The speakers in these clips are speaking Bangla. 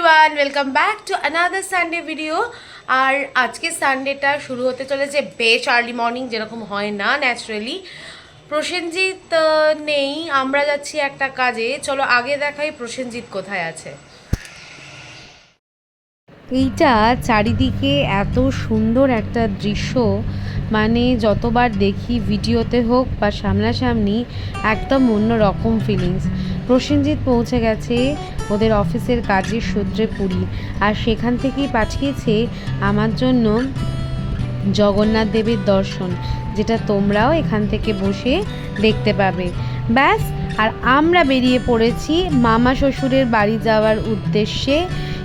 Everyone, welcome back to another Sunday video. আর আজকে সানডেটা শুরু হতে চলেছে বেশ আর্লি মর্নিং, যেরকম হয় না ন্যাচারালি। প্রসেনজিৎ নেই, আমরা যাচ্ছি একটা কাজে। চলো আগে দেখাই প্রসেনজিৎ কোথায় আছে। এইটা চারিদিকে এত সুন্দর একটা দৃশ্য, মানে যতবার দেখি ভিডিওতে হোক বা সামনাসামনি একদম অন্যরকম ফিলিংস। প্রসেনজিৎ পৌঁছে গেছে ওদের অফিসের কাজের সূত্রে পুরী, আর সেখান থেকেই পাঠিয়েছে আমার জন্য জগন্নাথ দেবের দর্শন, যেটা তোমরাও এখান থেকে বসে দেখতে পাবে। ব্যাস, আর আমরা বেরিয়ে পড়েছি মামা শ্বশুরের বাড়ি যাওয়ার উদ্দেশ্যে।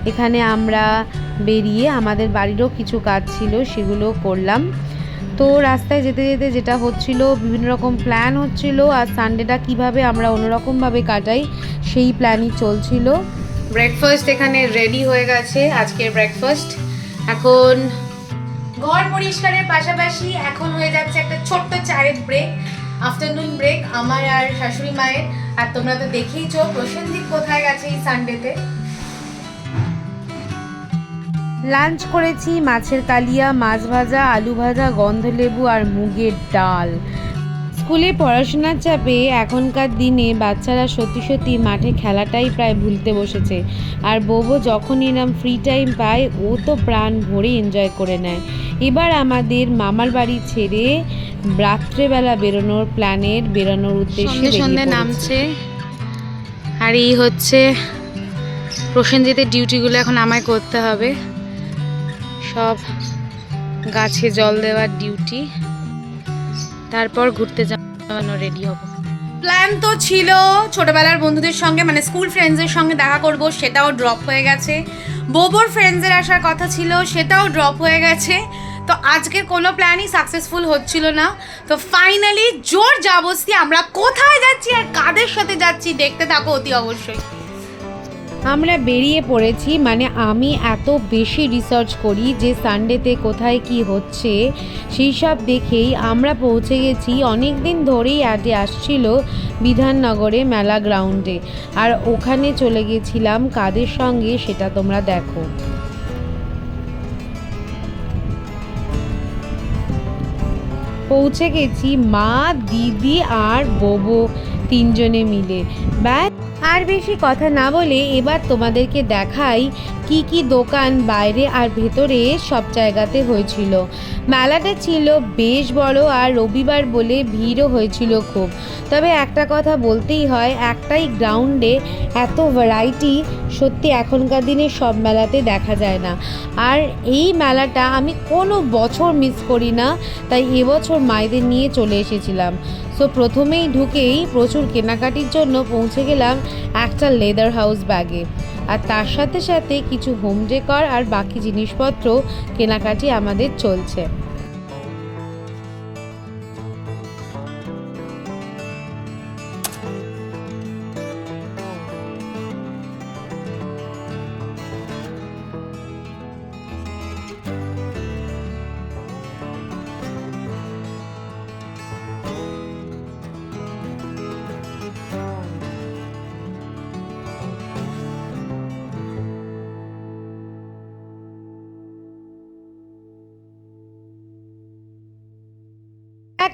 এখানে আমরা বেরিয়ে আমাদের বাড়িরও কিছু কাজ ছিল, সেগুলো করলাম। তো রাস্তায় যেতে যেতে যেটা হচ্ছিল, বিভিন্ন রকম প্ল্যান হচ্ছিল, আর সানডেটা কিভাবে আমরা অন্যরকমভাবে কাটাই সেই প্ল্যানই চলছিল। ব্রেকফাস্ট এখানে রেডি হয়ে গেছে, আজকের ব্রেকফাস্ট। এখন ঘর পরিষ্কারের পাশাপাশি এখন হয়ে যাচ্ছে একটা ছোট্ট চায়ের ব্রেক, আফটারনুন ব্রেক আমার আর শাশুড়ি মায়ের। আর তোমরা তো দেখেইছো প্রসেনজিৎ কোথায় গেছে এই সানডেতে। লাঞ্চ করেছি মাছের কালিয়া, মাছ ভাজা, আলু ভাজা, গন্ধলেবু আর মুগের ডাল। স্কুলে পড়াশোনার চাপে এখনকার দিনে বাচ্চারা সত্যি সত্যি মাঠে খেলাটাই প্রায় ভুলতে বসেছে। আর বউবো যখনই এরম ফ্রি টাইম পায় ও তো প্রাণ ভরে এনজয় করে নেয়। এবার আমাদের মামার বাড়ি ছেড়ে রাত্রেবেলা বেরোনোর উদ্দেশ্যে সন্ধ্যে নামছে। আর এই হচ্ছে প্রসেনজিতের ডিউটিগুলো এখন আমায় করতে হবে। সব গাছে জল দেওয়ার ডিউটি, তারপর ঘুরতে যাওয়ানো রেডি হব। প্ল্যান তো ছিল ছোটবেলার বন্ধুদের সঙ্গে, মানে স্কুল ফ্রেন্ডসদের সঙ্গে দেখা করব, সেটাও ড্রপ হয়ে গেছে। বোবোর ফ্রেন্ডসদের আসার কথা ছিল, সেটাও ড্রপ হয়ে গেছে। তো আজকের কোনো প্ল্যানই সাকসেসফুল হচ্ছিল না। তো ফাইনালি জোর জবরদস্তি আমরা কোথায় যাচ্ছি আর কাদের সাথে যাচ্ছি দেখতে থাকো অতি অবশ্যই। আমরা বেরিয়ে পড়েছি, মানে আমি এত বেশি রিসার্চ করি যে সানডেতে কোথায় কি হচ্ছে সেই সব দেখেই আমরা পৌঁছে গেছি। অনেক দিন ধরেই অ্যাডে আসছিল বিধাননগরে মেলা গ্রাউন্ডে, আর ওখানে চলে গেছিলাম কাদের সঙ্গে সেটা তোমরা দেখো। পৌঁছে গেছি মা, দিদি আর বোবো তিনজনে মিলে। ব্যাস, আর বেশি কথা না বলে এবার তোমাদেরকে দেখাই কি কি দোকান বাইরে আর ভেতরে সব জায়গাতে হয়েছিল। মেলাটা ছিল বেশ বড়, আর রবিবার বলে ভিড়ও হয়েছিল খুব। তবে একটা কথা বলতেই হয়, একটাই গ্রাউন্ডে এত ভ্যারাইটি সত্যি এখনকার দিনে সব মেলাতে দেখা যায় না। আর এই মেলাটা আমি কোনো বছর মিস করি না, তাই এবছর মায়েদের নিয়ে চলে এসেছিলাম। সো প্রথমেই ঢুকেই প্রচুর কেনাকাটির জন্য পৌঁছে গেলাম একটা লেদার হাউস ব্যাগে, আর তার সাথে সাথে কিছু হোম ডেকর আর বাকি জিনিসপত্র কেনাকাটি আমাদের চলছে।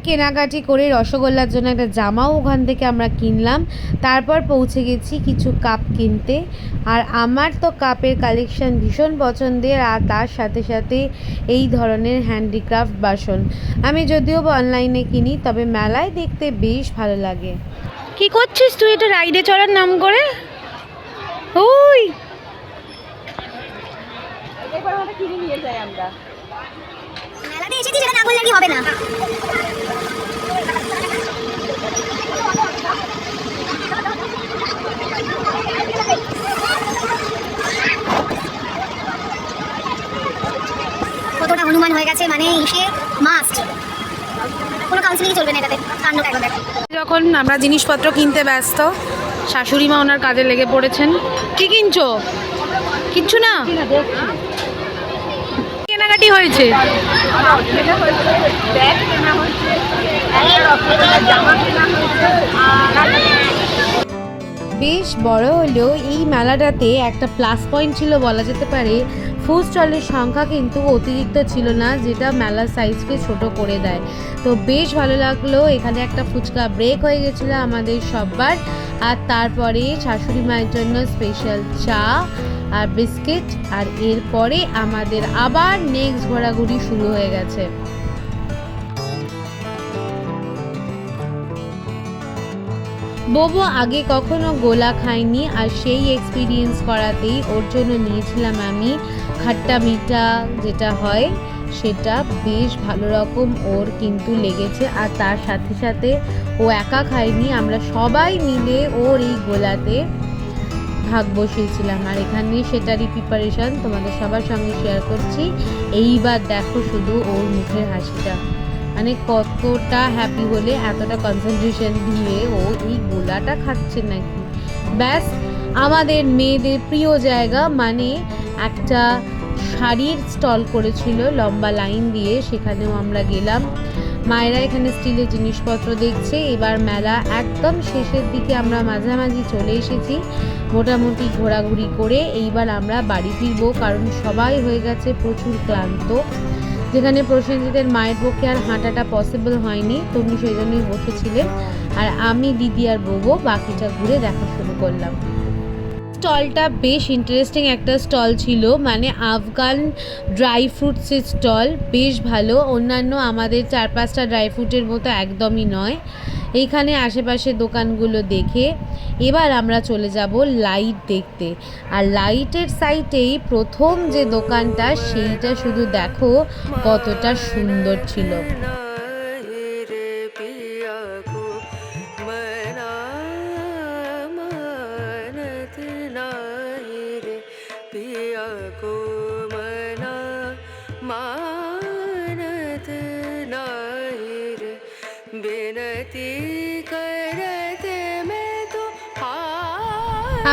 কেনাকাটি করে রসগোল্লার জন্য একটা জামাও ওখান থেকে আমরা কিনলাম। তারপর পৌঁছে গেছি কিছু কাপ কিনতে, আর আমার তো কাপের কালেকশন ভীষণ পছন্দের, আর তার সাথে সাথে এই ধরনের হ্যান্ডিক্রাফট বাসন। আমি যদিও অনলাইনে কিনি, তবে মেলায় দেখতে বেশ ভালো লাগে। কি করছিস তুই এটা রাইডে চড়ার নাম করে? ওই কিনে নিয়ে যাই আমরা মেলাতে এসেছি, যেটা না বললে কি হবে না। কতটা অনুমান হয়ে গেছে, মানে এসে মাস্ট, কোনো কাউন্সিলিং চলবে না এটাতে। কাণ্ডটা একবার দেখো। যখন আমরা জিনিসপত্র কিনতে ব্যস্ত, শাশুড়ি মা ওনার কাজে লেগে পড়েছেন। কি কিনছো? কিচ্ছু না, কেনাকাটি হয়েছে। বেশ বড় হলেও এই মেলাটাতে একটা প্লাস পয়েন্ট ছিল বলা যেতে পারে, ফুড স্টলের সংখ্যা কিন্তু অতিরিক্ত ছিল না, যেটা মেলার সাইজকে ছোট করে দেয়। তো বেশ ভালো লাগলো। এখানে একটা ফুচকা ব্রেক হয়ে গেছিলো আমাদের সবার, আর তারপরে শাশুড়ি মায়ের জন্য স্পেশাল চা আর বিস্কিট, আর এরপরে আমাদের আবার নেক্সট ঘোরাঘুরি শুরু হয়ে গেছে। বোবো আগে কখনো গোলা খায়নি, আর সেই এক্সপিরিয়েন্স করাতেই ওর জন্য নিয়েছিলাম আমি খাট্টা মিঠা যেটা হয় সেটা। বেশ ভালো রকম ওর কিন্তু লেগেছে, আর তার সাথে সাথে ও একা খায়নি, আমরা সবাই মিলে ওর এই গোলাতে ভাগ বসিয়েছিলাম। আর এখানে সেটারই প্রিপারেশন তোমাদের সবার সঙ্গে শেয়ার করছি। এইবার দেখো শুধু ওর মুখের হাসিটা, মানে কতটা হ্যাপি হলে এতটা কনসেন্ট্রেশন দিয়ে ও এই গোলাটা খাচ্ছে নাকি। ব্যাস, আমাদের মেয়েদের প্রিয় জায়গা মানে একটা শাড়ির স্টল করেছিল লম্বা লাইন দিয়ে, সেখানেও আমরা গেলাম। মায়েরা এখানে স্টিলের জিনিসপত্র দেখছে। এবার মেলা একদম শেষের দিকে, আমরা মাঝামাঝি চলে এসেছি। মোটামুটি ঘোরাঘুরি করে এইবার আমরা বাড়ি ফিরবো, কারণ সবাই হয়ে গেছে প্রচুর ক্লান্ত। যেখানে প্রসেনজিতের মায়ের পক্ষে আর হাঁটাটা পসিবল হয়নি, তুমি সেই জন্যই বসেছিলেন, আর আমি, দিদি আর বোবো বাকিটা ঘুরে দেখা শুরু করলাম। স্টলটা বেশ ইন্টারেস্টিং একটা স্টল ছিল, মানে আফগান ড্রাই ফ্রুটসের স্টল। বেশ ভালো, অন্যান্য আমাদের 4-5টা ড্রাই ফ্রুটের মতো একদমই নয়। এইখানে আশেপাশে দোকানগুলো দেখে এবার আমরা চলে যাব লাইট দেখতে। আর লাইটের সাইটেই প্রথম যে দোকানটা, সেইটা শুধু দেখো কতটা সুন্দর ছিল।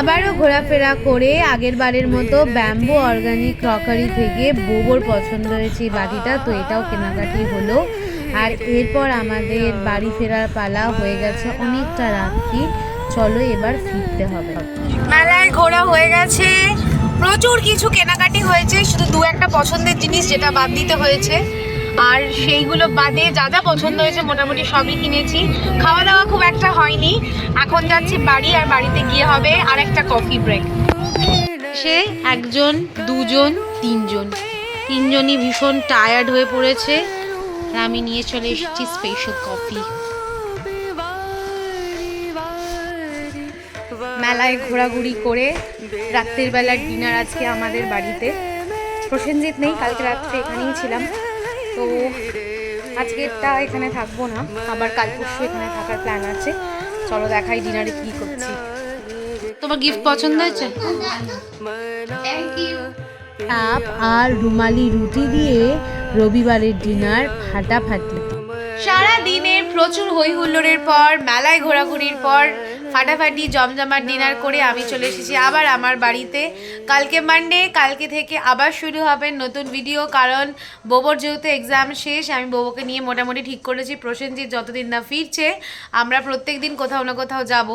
আবারও ঘোরাফেরা করে আগের বারের মতো ব্যাম্বু অর্গানিক ক্রকারি থেকে বোবোর পছন্দ হয়েছে এই বাটিটা, তো এটাও কেনাকাটি হলো। আর এরপর আমাদের বাড়ি ফেরার পালা হয়ে গেছে, অনেকটা রাত্রি। চলো এবার ফিরতে হবে। মেলায় ঘোরা হয়ে গেছে, প্রচুর কিছু কেনাকাটি হয়েছে, শুধু 2-1টা পছন্দের জিনিস যেটা বাদ দিতে হয়েছে, আর সেইগুলো বাদে যা যা পছন্দ হয়েছে মোটামুটি সবই কিনেছি। খাওয়া দাওয়া খুব একটা হয়নি। এখন যাচ্ছি বাড়ি, আর বাড়িতে গিয়ে হবে আর একটা কফি ব্রেক। সে 1জন 2জন 3জন, তিনজনই ভীষণ টায়ার্ড হয়ে পড়েছে, আর আমি নিয়ে চলে এসেছি স্পেশাল কফি। মেলায় ঘোরাঘুরি করে রাত্রির বেলার ডিনার আজকে আমাদের বাড়িতে। প্রসেনজিৎ নেই, কালকে রাত্রে এখানেই ছিলাম, তো আজকেরটা এখানে থাকবো না, আবার কাল পরশু এখানে থাকার প্ল্যান আছে। চলো দেখাই ডিনারে কি করছি। তোমার গিফট পছন্দ হয়েছে? চাপ আর রুমালি রুটি দিয়ে রবিবারের ডিনার ফাটাফাটি। সারা দিনের প্রচুর হই হুল্লোড়ের পর, মেলায় ঘোরাঘুরির পর ফাটাফাটি জমজমাট ডিনার করে আমি চলে এসেছি আবার আমার বাড়িতে। কালকে মানডে, কালকে থেকে আবার শুরু হবে নতুন ভিডিও, কারণ বোবোর যেহেতু এক্সাম শেষ, আমি বোবোকে নিয়ে মোটামুটি ঠিক করেছি প্রসেনজিৎ যতদিন না ফিরছে আমরা প্রত্যেক দিন কোথাও না কোথাও যাব।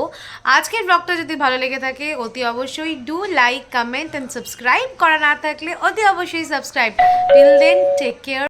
আজকের ব্লগটা যদি ভালো লেগে থাকে অতি অবশ্যই do like, comment and subscribe করা না থাকলে অতি অবশ্যই subscribe. Till then take care.